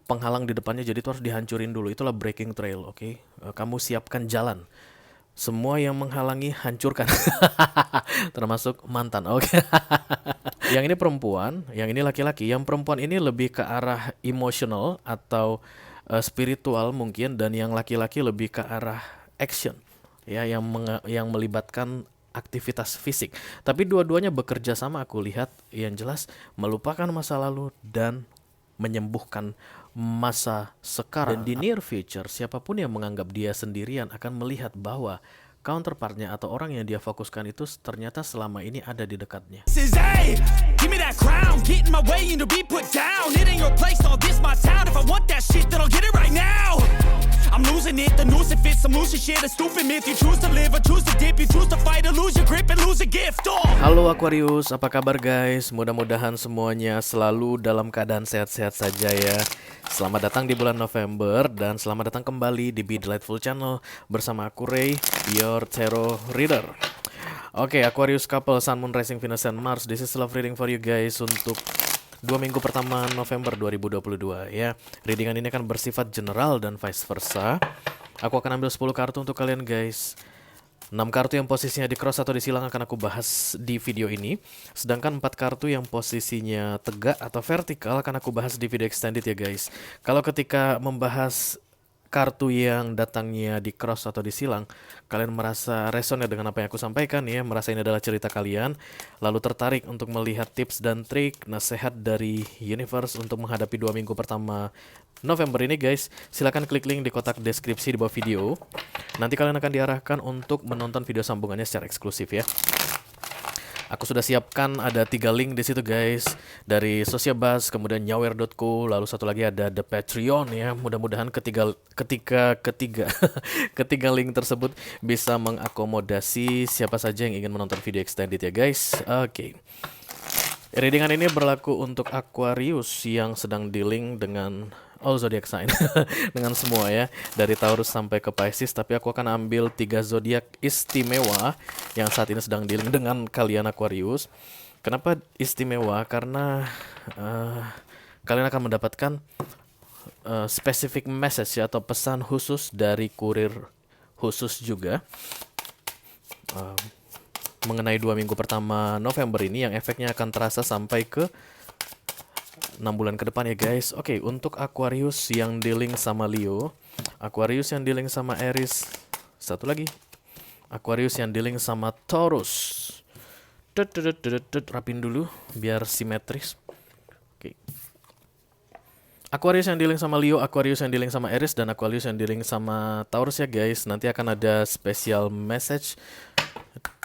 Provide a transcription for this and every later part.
penghalang di depannya, jadi itu harus dihancurin dulu. Itulah breaking trail, oke? Kamu siapkan jalan. Semua yang menghalangi hancurkan. Termasuk mantan, oke? Yang ini perempuan, yang ini laki-laki. Yang perempuan ini lebih ke arah emotional atau spiritual mungkin, dan yang laki-laki lebih ke arah action, ya, yang melibatkan aktivitas fisik. Tapi dua-duanya bekerja sama, aku lihat. Yang jelas melupakan masa lalu dan menyembuhkan masa sekarang. Dan di near future, siapapun yang menganggap dia sendirian akan melihat bahwa counterpartnya atau orang yang dia fokuskan itu ternyata selama ini ada di dekatnya. Says, hey, give me that crown, get in my way and to be put down. It ain't your place, all this my town. If I want that shit, then I'll get it right now. I'm losing it, the noose it fits, some losing shit, a stupid myth. You choose to live or choose to dip, you choose to fight or lose your grip and lose a gift. Oh. Halo Aquarius, apa kabar guys? Mudah-mudahan semuanya selalu dalam keadaan sehat-sehat saja ya. Selamat datang di bulan November dan selamat datang kembali di Be Delightful Channel bersama aku Ray, your tarot reader. Oke, Aquarius couple, Sun, Moon, Rising, Venus, and Mars. This is love reading for you guys untuk 2 minggu pertama November 2022 ya. Readingan ini akan bersifat general dan vice versa. Aku akan ambil 10 kartu untuk kalian guys. 6 kartu yang posisinya di cross atau di silang akan aku bahas di video ini. Sedangkan 4 kartu yang posisinya tegak atau vertikal akan aku bahas di video extended ya guys. Kalau ketika membahas kartu yang datangnya di cross atau di silang, kalian merasa resonate dengan apa yang aku sampaikan ya, merasa ini adalah cerita kalian, lalu tertarik untuk melihat tips dan trik, nasihat dari universe untuk menghadapi 2 minggu pertama November ini guys, silakan klik link di kotak deskripsi di bawah video. Nanti kalian akan diarahkan untuk menonton video sambungannya secara eksklusif ya. Aku sudah siapkan ada 3 link di situ guys, dari Sociabuzz, kemudian nyawer.co, lalu satu lagi ada The Patreon ya. Mudah-mudahan ketiga ketiga link tersebut bisa mengakomodasi siapa saja yang ingin menonton video extended ya guys. Oke. Readingan ini berlaku untuk Aquarius yang sedang dealing dengan all zodiac sign dengan semua ya, dari Taurus sampai ke Pisces. Tapi aku akan ambil 3 zodiak istimewa yang saat ini sedang dealing dengan kalian Aquarius. Kenapa istimewa? Karena kalian akan mendapatkan specific message ya, atau pesan khusus dari kurir khusus juga mengenai 2 minggu pertama November ini, yang efeknya akan terasa sampai ke 6 bulan ke depan ya guys. Oke, untuk Aquarius yang dealing sama Leo, Aquarius yang dealing sama Aries, satu lagi Aquarius yang dealing sama Taurus. Rapin dulu biar simetris. Oke. Aquarius yang dealing sama Leo, Aquarius yang dealing sama Aries, dan Aquarius yang dealing sama Taurus ya guys. Nanti akan ada special message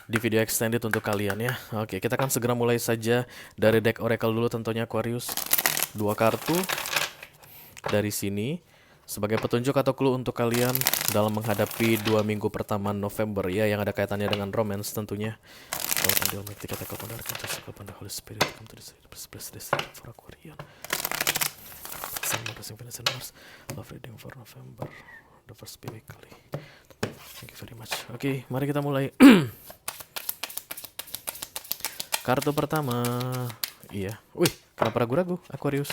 di video extended untuk kalian ya. Oke, kita akan segera mulai saja dari deck Oracle dulu tentunya Aquarius. 2 kartu dari sini sebagai petunjuk atau clue untuk kalian dalam menghadapi 2 minggu pertama November ya, yang ada kaitannya dengan romance tentunya. Love reading for November, the first weekly. Thank you very much. Oke, mari kita mulai. Kartu pertama, iya. Wih, kenapa ragu-ragu Aquarius?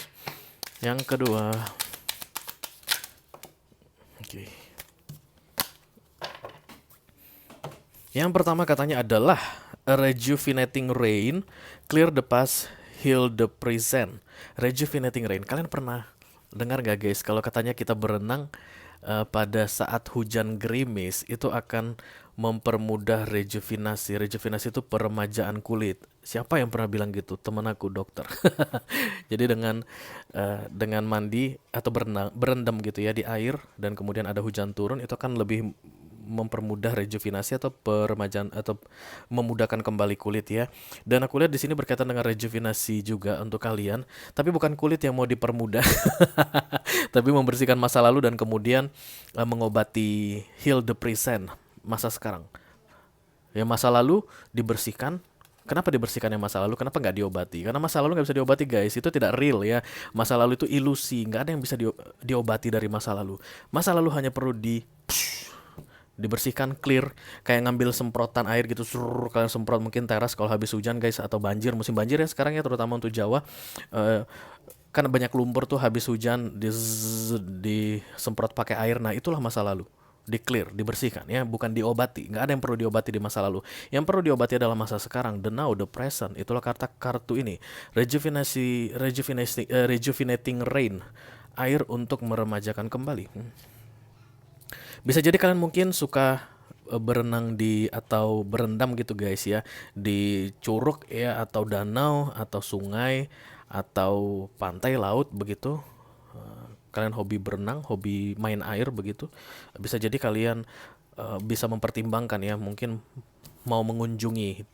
Yang kedua, oke. Yang pertama katanya adalah a rejuvenating rain, clear the past, heal the present. Rejuvenating rain, kalian pernah dengar gak guys kalau katanya kita berenang pada saat hujan gerimis itu akan mempermudah rejuvenasi. Rejuvenasi itu peremajaan kulit. Siapa yang pernah bilang gitu? Temen aku dokter. Jadi dengan mandi atau berendam gitu ya di air dan kemudian ada hujan turun, itu akan lebih mempermudah rejuvenasi atau peremajaan atau memudahkan kembali kulit ya. Dan aku lihat di sini berkaitan dengan rejuvenasi juga untuk kalian, tapi bukan kulit yang mau dipermudah, tapi membersihkan masa lalu dan kemudian mengobati, heal the present, masa sekarang. Ya, masa lalu dibersihkan. Kenapa dibersihkan yang masa lalu? Kenapa nggak diobati? Karena masa lalu nggak bisa diobati guys, itu tidak real ya. Masa lalu itu ilusi, nggak ada yang bisa diobati dari masa lalu. Masa lalu hanya perlu dibersihkan, clear, kayak ngambil semprotan air gitu, kalian semprot mungkin teras kalau habis hujan guys, atau banjir, musim banjir ya sekarang ya, terutama untuk Jawa. kan banyak lumpur tuh habis hujan disemprot pakai air. Nah, itulah masa lalu. Di clear, dibersihkan ya, bukan diobati. Nggak ada yang perlu diobati di masa lalu. Yang perlu diobati adalah masa sekarang, the now, the present. Itulah kartu ini. Rejuvenating rain, air untuk meremajakan kembali. Bisa jadi kalian mungkin suka berenang di atau berendam gitu guys ya, di curug ya, atau danau atau sungai atau pantai laut begitu. Kalian hobi berenang, hobi main air begitu. Bisa jadi kalian bisa mempertimbangkan ya, mungkin mau mengunjungi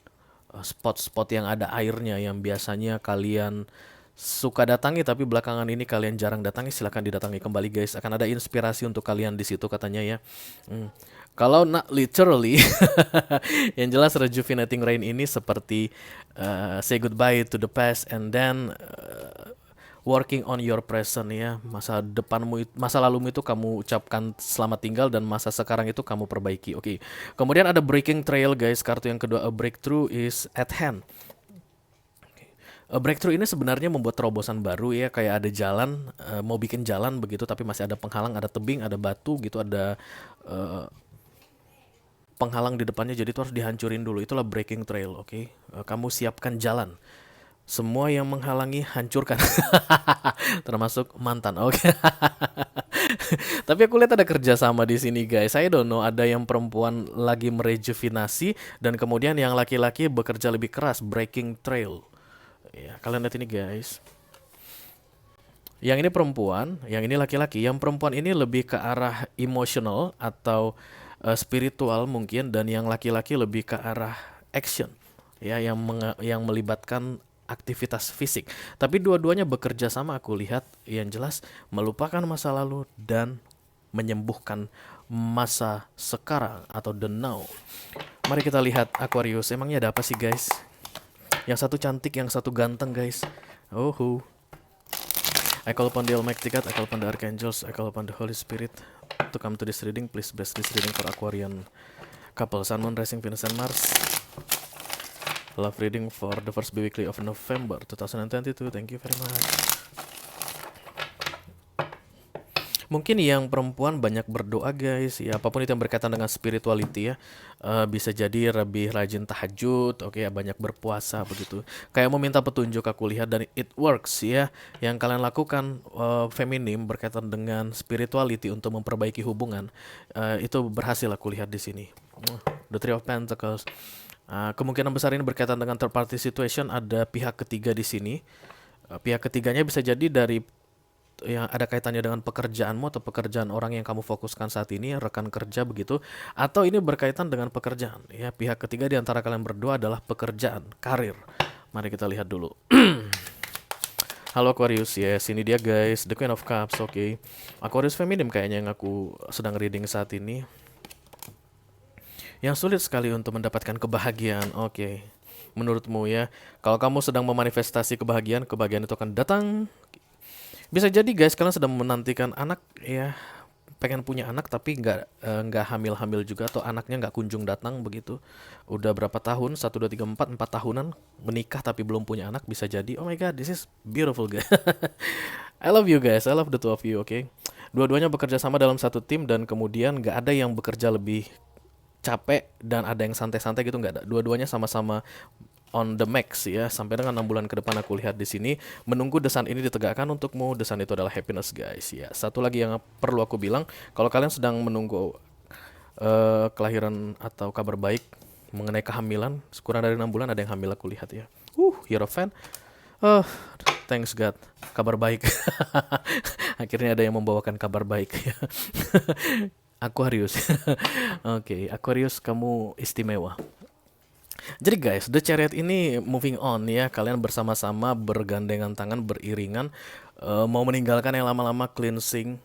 spot-spot yang ada airnya yang biasanya kalian suka datangi tapi belakangan ini kalian jarang datangi. Silahkan didatangi kembali guys, akan ada inspirasi untuk kalian di situ katanya ya. Kalau not literally, yang jelas rejuvenating rain ini seperti say goodbye to the past and then working on your present ya. Masa depanmu, masa lalumu itu kamu ucapkan selamat tinggal dan masa sekarang itu kamu perbaiki. Oke. Kemudian ada breaking trail guys, kartu yang kedua, a breakthrough is at hand. A breakthrough ini sebenarnya membuat terobosan baru ya, kayak ada jalan, mau bikin jalan begitu tapi masih ada penghalang, ada tebing, ada batu gitu, ada penghalang di depannya, jadi itu harus dihancurin dulu. Itulah breaking trail, oke. Kamu siapkan jalan. Semua yang menghalangi hancurkan. Termasuk mantan. Oke. Tapi aku lihat ada kerjasama di sini guys. I don't know, ada yang perempuan lagi merejuvenasi dan kemudian yang laki-laki bekerja lebih keras, breaking trail. Ya, kalian lihat ini guys. Yang ini perempuan, yang ini laki-laki. Yang perempuan ini lebih ke arah emotional atau spiritual mungkin, dan yang laki-laki lebih ke arah action. Ya, yang melibatkan aktivitas fisik. Tapi dua-duanya bekerja sama aku lihat, yang jelas melupakan masa lalu dan menyembuhkan masa sekarang atau the now. Mari kita lihat Aquarius, emangnya ada apa sih guys? Yang satu cantik, yang satu ganteng guys. I call upon the Almighty God, I call upon the Archangels, I call upon the Holy Spirit to come to this reading. Please bless this reading for Aquarian couple, Sun, Moon, Rising, Venus, and Mars. Love reading for the first weekly of November 2022. Thank you very much. Mungkin yang perempuan banyak berdoa guys, ya apapun itu yang berkaitan dengan spirituality ya. Bisa jadi lebih rajin tahajud, oke ya, banyak berpuasa begitu. Kayak meminta petunjuk aku lihat, dan it works ya. Yang kalian lakukan feminim berkaitan dengan spirituality untuk memperbaiki hubungan, itu berhasil aku lihat di sini. The Three of Pentacles. Kemungkinan besar ini berkaitan dengan third party situation, ada pihak ketiga di sini. Pihak ketiganya bisa jadi dari yang ada kaitannya dengan pekerjaanmu atau pekerjaan orang yang kamu fokuskan saat ini, rekan kerja begitu, atau ini berkaitan dengan pekerjaan ya. Pihak ketiga di antara kalian berdua adalah pekerjaan, karir. Mari kita lihat dulu. Halo Aquarius, yes, ini dia guys, the Queen of Cups, oke. Aquarius feminim kayaknya yang aku sedang reading saat ini. Yang sulit sekali untuk mendapatkan kebahagiaan, oke. Menurutmu ya, kalau kamu sedang memanifestasi kebahagiaan, kebahagiaan itu akan datang. Bisa jadi guys, kalian sedang menantikan anak ya, pengen punya anak tapi nggak hamil-hamil juga, atau anaknya nggak kunjung datang begitu. Udah berapa tahun, 1, 2, 3, 4 tahunan menikah tapi belum punya anak, bisa jadi. Oh my god, this is beautiful guys. I love you guys, I love the two of you, oke. Dua-duanya bekerja sama dalam satu tim, dan kemudian nggak ada yang bekerja lebih capek dan ada yang santai-santai gitu, nggak ada. Dua-duanya sama-sama on the max ya, sampai dengan 6 bulan ke depan aku lihat di sini. Menunggu desain ini ditegakkan untukmu. Desain itu adalah happiness guys ya. Satu lagi yang perlu aku bilang, kalau kalian sedang menunggu kelahiran atau kabar baik mengenai kehamilan, kurang dari 6 bulan ada yang hamil aku lihat ya. Hierophant. Thanks God, kabar baik. Akhirnya ada yang membawakan kabar baik ya. Aquarius. Oke, Aquarius kamu istimewa. Jadi guys, The Chariot ini moving on ya. Kalian bersama-sama bergandengan tangan, beriringan, mau meninggalkan yang lama-lama, cleansing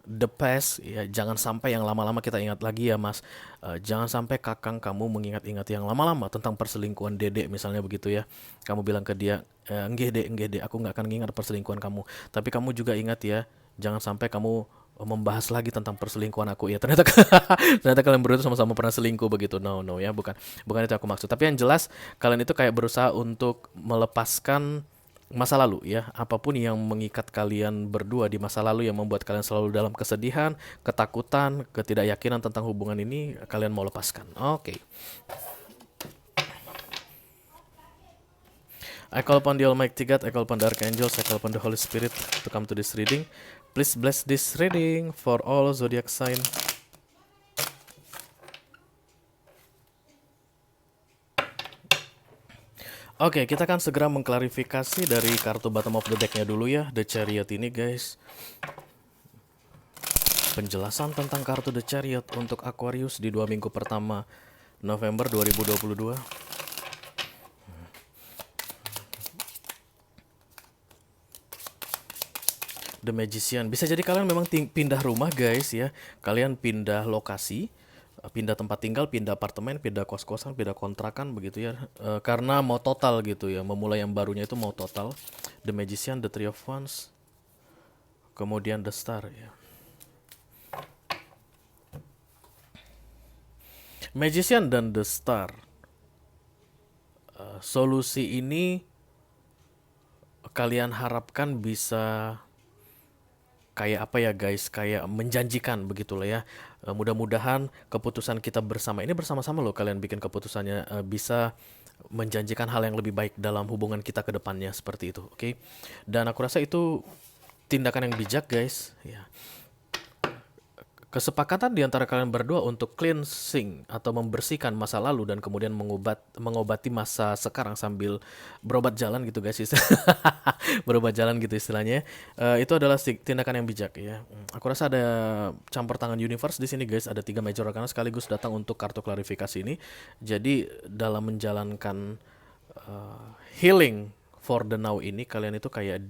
the past ya. Jangan sampai yang lama-lama kita ingat lagi ya mas. Jangan sampai kakang kamu mengingat-ingat yang lama-lama tentang perselingkuhan Dede misalnya begitu ya. Kamu bilang ke dia, enggak dek, aku gak akan ingat perselingkuhan kamu. Tapi kamu juga ingat ya, jangan sampai kamu membahas lagi tentang perselingkuhan aku ya. Ternyata kalian berdua sama-sama pernah selingkuh begitu. No ya, bukan itu aku maksud. Tapi yang jelas kalian itu kayak berusaha untuk melepaskan masa lalu ya, apapun yang mengikat kalian berdua di masa lalu yang membuat kalian selalu dalam kesedihan, ketakutan, ketidakyakinan tentang hubungan ini, kalian mau lepaskan. Oke. I call upon the Almighty God, I call upon the Archangels, I call upon the Holy Spirit to come to this reading. Please bless this reading for all zodiac sign. Oke, kita akan segera mengklarifikasi dari kartu bottom of the deck-nya dulu ya, The Chariot ini guys. Penjelasan tentang kartu The Chariot untuk Aquarius di 2 minggu pertama November 2022. The Magician. Bisa jadi kalian memang pindah rumah guys ya. Kalian pindah lokasi, pindah tempat tinggal, pindah apartemen, pindah kos-kosan, pindah kontrakan begitu ya. Karena mau total gitu ya. Memulai yang barunya itu mau total. The Magician, The Three of Wands, kemudian The Star ya. Magician dan The Star. Solusi ini kalian harapkan bisa kayak apa ya guys, kayak menjanjikan begitulah ya. Mudah-mudahan keputusan kita bersama ini bersama-sama loh kalian bikin keputusannya, bisa menjanjikan hal yang lebih baik dalam hubungan kita ke depannya seperti itu, oke? Dan aku rasa itu tindakan yang bijak guys ya. Kesepakatan di antara kalian berdua untuk cleansing atau membersihkan masa lalu dan kemudian mengobati masa sekarang sambil berobat jalan gitu guys. Berobat jalan gitu istilahnya. Itu adalah tindakan yang bijak ya. Aku rasa ada campur tangan universe di sini guys. Ada 3 major arcana sekaligus datang untuk kartu klarifikasi ini. Jadi dalam menjalankan healing for the now ini, kalian itu kayak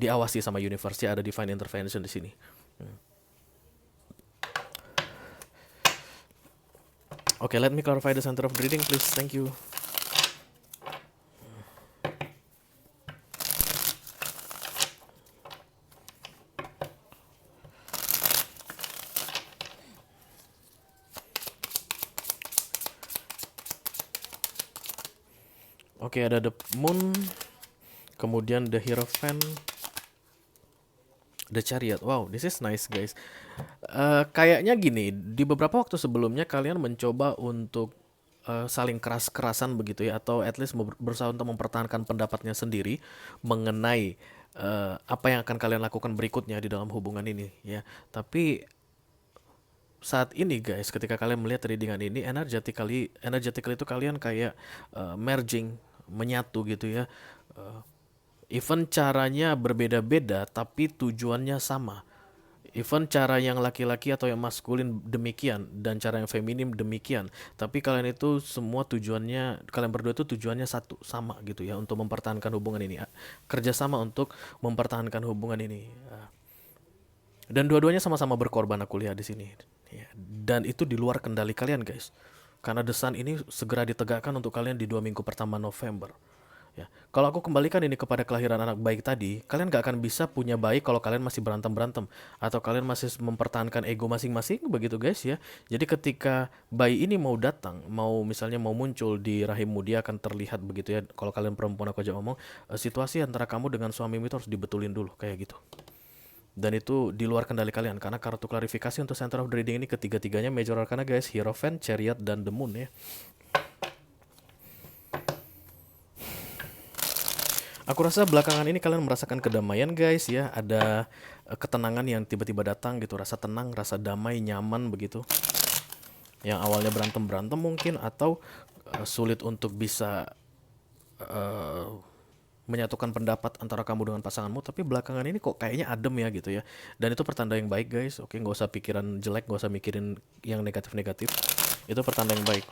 diawasi sama universe ya. Ada divine intervention di sini. Okay, let me clarify the center of the reading, please. Thank you. Okay, ada the Moon, kemudian the Hierophant, The Chariot. Wow, this is nice guys. Kayaknya gini, di beberapa waktu sebelumnya kalian mencoba untuk saling keras-kerasan begitu ya, atau at least berusaha untuk mempertahankan pendapatnya sendiri mengenai apa yang akan kalian lakukan berikutnya di dalam hubungan ini ya. Tapi saat ini guys, ketika kalian melihat readingan ini, energetically itu kalian kayak merging, menyatu gitu ya. Even caranya berbeda-beda tapi tujuannya sama. Even cara yang laki-laki atau yang maskulin demikian dan cara yang feminim demikian. Tapi kalian itu semua tujuannya, kalian berdua itu tujuannya satu, sama gitu ya, untuk mempertahankan hubungan ini. Kerjasama untuk mempertahankan hubungan ini. Dan dua-duanya sama-sama berkorban aku lihat di sini. Dan itu di luar kendali kalian guys. Karena The Sun ini segera ditegakkan untuk kalian di 2 minggu pertama November. Ya, kalau aku kembalikan ini kepada kelahiran anak baik tadi, kalian gak akan bisa punya bayi kalau kalian masih berantem-berantem atau kalian masih mempertahankan ego masing-masing begitu guys ya. Jadi ketika bayi ini mau datang, misalnya mau muncul di rahimmu, dia akan terlihat begitu ya. Kalau kalian perempuan, aku aja ngomong, situasi antara kamu dengan suamimu itu harus dibetulin dulu kayak gitu. Dan itu di luar kendali kalian karena kartu klarifikasi untuk center of the reading ini ketiga-tiganya major arcana guys, Hierophant, Chariot, dan the Moon ya. Aku rasa belakangan ini kalian merasakan kedamaian guys ya. Ada ketenangan yang tiba-tiba datang gitu. Rasa tenang, rasa damai, nyaman begitu. Yang awalnya berantem-berantem mungkin, atau sulit untuk bisa menyatukan pendapat antara kamu dengan pasanganmu. Tapi belakangan ini kok kayaknya adem ya gitu ya. Dan itu pertanda yang baik guys. Oke, gak usah pikiran jelek, gak usah mikirin yang negatif-negatif. Itu pertanda yang baik.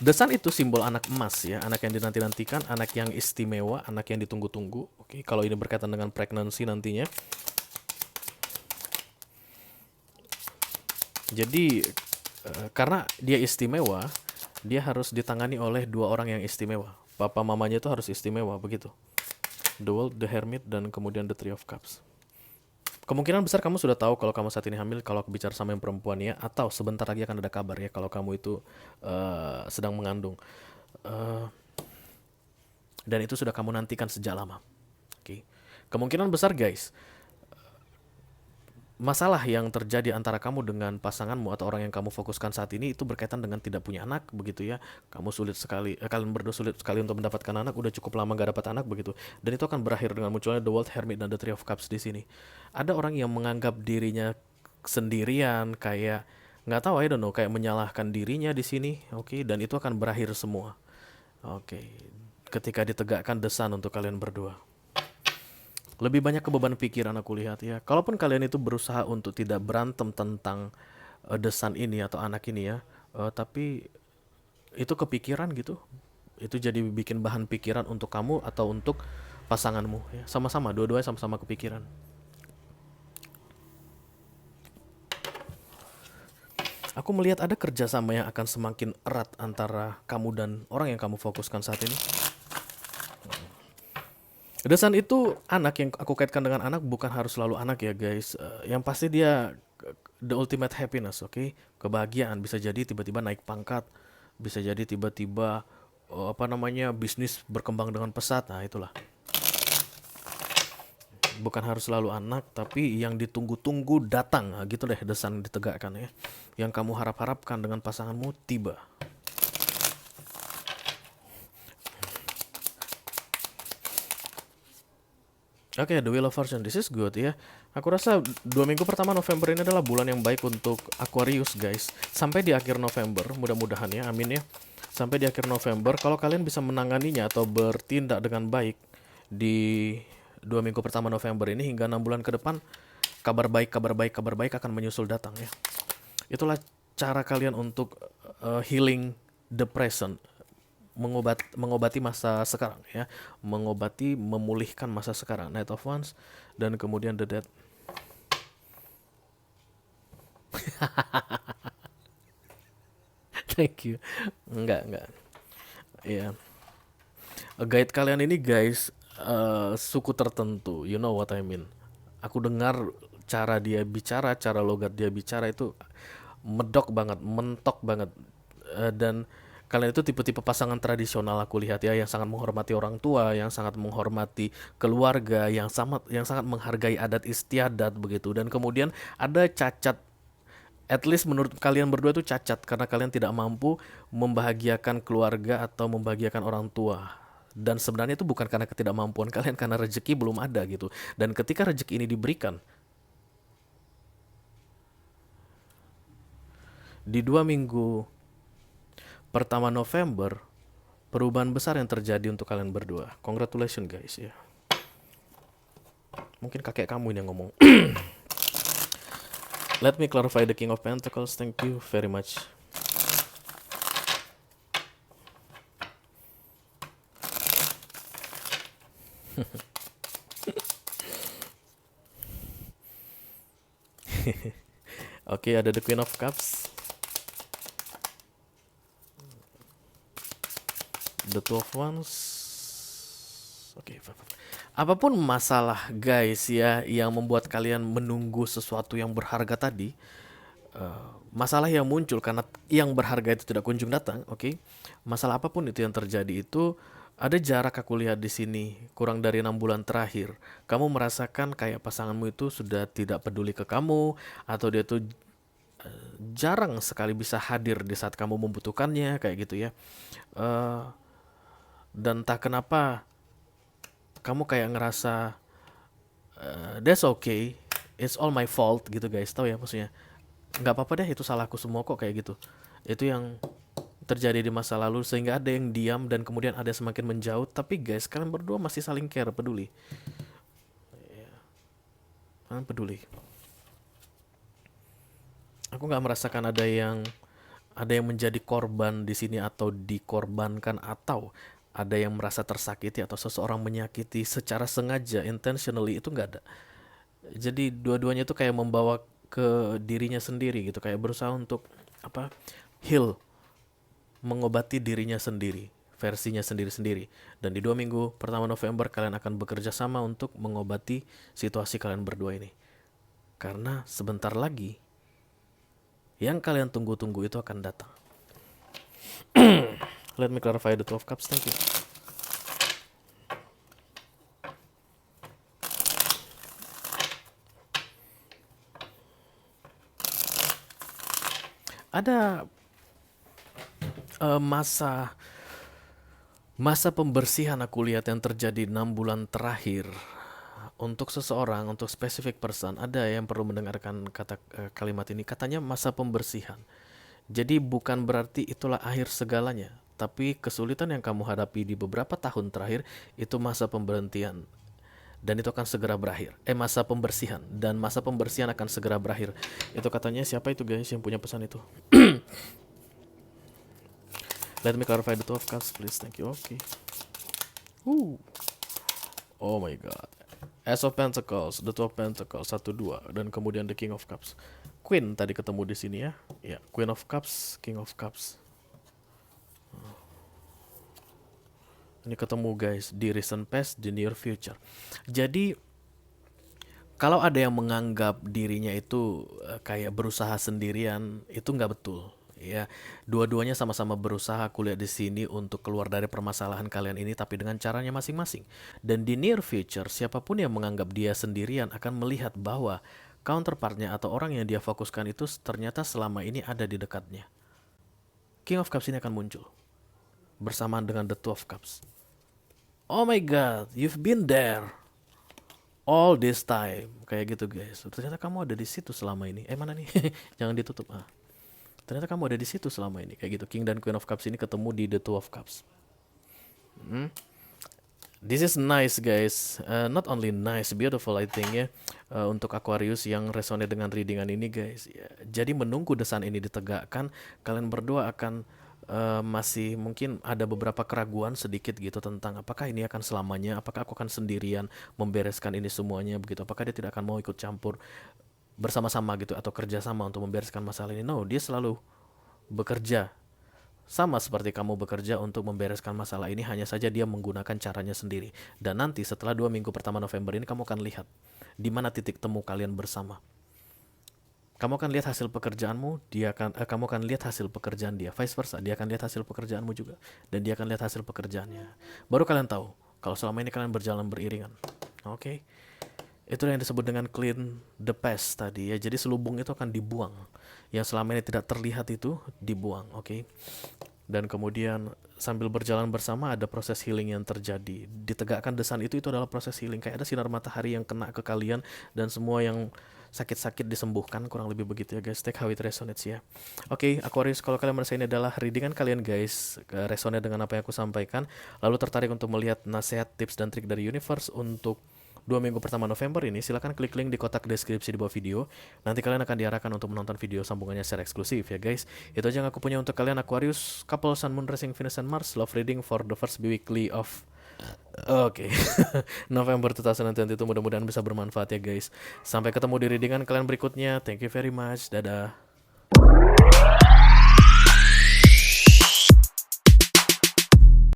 The Sun itu simbol anak emas ya, anak yang dinanti-nantikan, anak yang istimewa, anak yang ditunggu-tunggu. Oke, kalau ini berkaitan dengan pregnancy nantinya. Jadi karena dia istimewa, dia harus ditangani oleh 2 orang yang istimewa. Papa mamanya itu harus istimewa begitu. The World, The Hermit, dan kemudian The Three of Cups. Kemungkinan besar kamu sudah tahu kalau kamu saat ini hamil kalau aku bicara sama yang perempuan ya, atau sebentar lagi akan ada kabar ya kalau kamu itu sedang mengandung. Dan itu sudah kamu nantikan sejak lama. Oke. Kemungkinan besar guys, masalah yang terjadi antara kamu dengan pasanganmu atau orang yang kamu fokuskan saat ini itu berkaitan dengan tidak punya anak begitu ya. Kamu sulit sekali, kalian berdua sulit sekali untuk mendapatkan anak, udah cukup lama gak dapat anak begitu. Dan itu akan berakhir dengan munculnya The World Hermit dan The Three of Cups di sini. Ada orang yang menganggap dirinya sendirian, kayak nggak tahu, I don't know, kayak menyalahkan dirinya di sini, oke, dan itu akan berakhir semua, oke, ketika ditegakkan The Sun untuk kalian berdua. Lebih banyak ke beban pikiran aku lihat ya. Kalaupun kalian itu berusaha untuk tidak berantem tentang The Sun ini atau anak ini ya, tapi itu kepikiran gitu. Itu jadi bikin bahan pikiran untuk kamu atau untuk pasanganmu ya. Sama-sama, dua-duanya sama-sama kepikiran. Aku melihat ada kerjasama yang akan semakin erat antara kamu dan orang yang kamu fokuskan saat ini. The Sun itu anak, yang aku kaitkan dengan anak bukan harus selalu anak ya guys. Yang pasti dia the ultimate happiness, oke? Kebahagiaan bisa jadi tiba-tiba naik pangkat, bisa jadi tiba-tiba bisnis berkembang dengan pesat. Nah, itulah. Bukan harus selalu anak, tapi yang ditunggu-tunggu datang. Nah, gitu deh The Sun ditegakkan ya. Yang kamu harap-harapkan dengan pasanganmu tiba. Oke, The Wheel of Fortune, this is good ya. Aku rasa 2 minggu pertama November ini adalah bulan yang baik untuk Aquarius guys. Sampai di akhir November, mudah-mudahan ya, amin ya. Sampai di akhir November, kalau kalian bisa menanganinya atau bertindak dengan baik di 2 minggu pertama November ini hingga 6 bulan ke depan, kabar baik akan menyusul datang ya. Itulah cara kalian untuk healing depression. Mengobati masa sekarang ya, memulihkan masa sekarang. Knight of Wands dan kemudian The Death. Thank you. Enggak ya. Guide kalian ini guys, suku tertentu, you know what I mean. Aku dengar cara dia bicara, cara logat dia bicara itu medok banget, mentok banget. Dan kalian itu tipe-tipe pasangan tradisional aku lihat ya, yang sangat menghormati orang tua, yang sangat menghormati keluarga, yang sangat menghargai adat istiadat begitu. Dan kemudian ada cacat, at least menurut kalian berdua itu cacat karena kalian tidak mampu membahagiakan keluarga atau membahagiakan orang tua. Dan sebenarnya itu bukan karena ketidakmampuan kalian, karena rezeki belum ada gitu. Dan ketika rezeki ini diberikan di 2 minggu pertama November, perubahan besar yang terjadi untuk kalian berdua. Congratulations guys ya. Mungkin kakek kamu ini yang ngomong. Let me clarify the King of Pentacles. Thank you very much. Oke, ada the Queen of Cups, The Two of Wands. Oke, apapun masalah guys ya yang membuat kalian menunggu sesuatu yang berharga tadi, masalah yang muncul karena yang berharga itu tidak kunjung datang, oke? Masalah apapun itu yang terjadi itu ada jarak, aku lihat di sini kurang dari 6 bulan terakhir. Kamu merasakan kayak pasanganmu itu sudah tidak peduli ke kamu, atau dia tuh jarang sekali bisa hadir di saat kamu membutuhkannya kayak gitu ya. Dan entah kenapa kamu kayak ngerasa that's okay, it's all my fault gitu guys, tahu ya maksudnya. Nggak apa-apa deh, itu salahku semua kok kayak gitu. Itu yang terjadi di masa lalu, sehingga ada yang diam dan kemudian ada yang semakin menjauh. Tapi guys, kalian berdua masih saling care, peduli. Kalian peduli. Aku nggak merasakan ada yang menjadi korban di sini atau dikorbankan, atau ada yang merasa tersakiti atau seseorang menyakiti secara sengaja, intentionally, itu nggak ada. Jadi dua-duanya itu kayak membawa ke dirinya sendiri gitu, kayak berusaha untuk heal, mengobati dirinya sendiri, versinya sendiri-sendiri. Dan di 2 minggu pertama November kalian akan bekerja sama untuk mengobati situasi kalian berdua ini. Karena sebentar lagi yang kalian tunggu-tunggu itu akan datang. Let me clarify the Two of Cups. Thank you. ada masa pembersihan aku lihat yang terjadi 6 bulan terakhir untuk seseorang, untuk specific person. Ada yang perlu mendengarkan kalimat ini. Katanya masa pembersihan. Jadi bukan berarti itulah akhir segalanya, tapi kesulitan yang kamu hadapi di beberapa tahun terakhir itu masa pemberhentian, dan itu akan segera berakhir. Masa pembersihan, dan masa pembersihan akan segera berakhir. Itu katanya siapa itu guys yang punya pesan itu? Let me clarify the two of cups please, thank you. Okay. Oh my god. Ace of Pentacles, the Two of Pentacles, 1, 2, dan kemudian the King of Cups. Queen tadi ketemu di sini ya. Ya, Queen of Cups, King of Cups. Ini ketemu guys di recent past, di near future. Jadi kalau ada yang menganggap dirinya itu kayak berusaha sendirian, itu nggak betul. Ya, dua-duanya sama-sama berusaha kuliah di sini untuk keluar dari permasalahan kalian ini, tapi dengan caranya masing-masing. Dan di near future, siapapun yang menganggap dia sendirian akan melihat bahwa counterpartnya atau orang yang dia fokuskan itu ternyata selama ini ada di dekatnya. King of Cups ini akan muncul bersamaan dengan the Two of Cups. Oh my god, you've been there all this time. Kayak gitu guys. Ternyata kamu ada di situ selama ini. Mana nih? Jangan ditutup. Ternyata kamu ada di situ selama ini. Kayak gitu. King dan Queen of Cups ini ketemu di the Two of Cups. This is nice guys, not only nice, beautiful I think ya, untuk Aquarius yang resonate dengan readingan ini guys. Ya, jadi menunggu desain ini ditegakkan, kalian berdua akan masih mungkin ada beberapa keraguan sedikit gitu tentang apakah ini akan selamanya, apakah aku akan sendirian membereskan ini semuanya begitu, apakah dia tidak akan mau ikut campur bersama-sama gitu atau kerjasama untuk membereskan masalah ini. No, dia selalu bekerja sama seperti kamu bekerja untuk membereskan masalah ini, hanya saja dia menggunakan caranya sendiri. Dan nanti setelah 2 minggu pertama November ini kamu akan lihat di mana titik temu kalian bersama. Kamu akan lihat hasil pekerjaanmu, kamu akan lihat hasil pekerjaan dia, vice versa. Dia akan lihat hasil pekerjaanmu juga, dan dia akan lihat hasil pekerjaannya. Baru kalian tahu kalau selama ini kalian berjalan beriringan. Oke. Itu yang disebut dengan clean the past tadi ya. Jadi selubung itu akan dibuang. Yang selama ini tidak terlihat itu dibuang, oke. Dan kemudian sambil berjalan bersama ada proses healing yang terjadi. Ditegakkan desain itu adalah proses healing. Kayak ada sinar matahari yang kena ke kalian dan semua yang sakit-sakit disembuhkan, kurang lebih begitu ya guys. Take how it resonates ya. Oke, Aquarius, kalau kalian merasa ini adalah readingan kalian guys, resonate dengan apa yang aku sampaikan, lalu tertarik untuk melihat nasihat, tips dan trik dari universe untuk 2 minggu pertama November ini, silahkan klik link di kotak deskripsi di bawah video. Nanti kalian akan diarahkan untuk menonton video sambungannya secara eksklusif ya guys. Itu aja yang aku punya untuk kalian Aquarius, couple Sun, Moon, Rising, Venus, and Mars. Love reading for the first weekly of November 2022. Mudah-mudahan bisa bermanfaat ya guys. Sampai ketemu di readingan kalian berikutnya. Thank you very much. Dadah.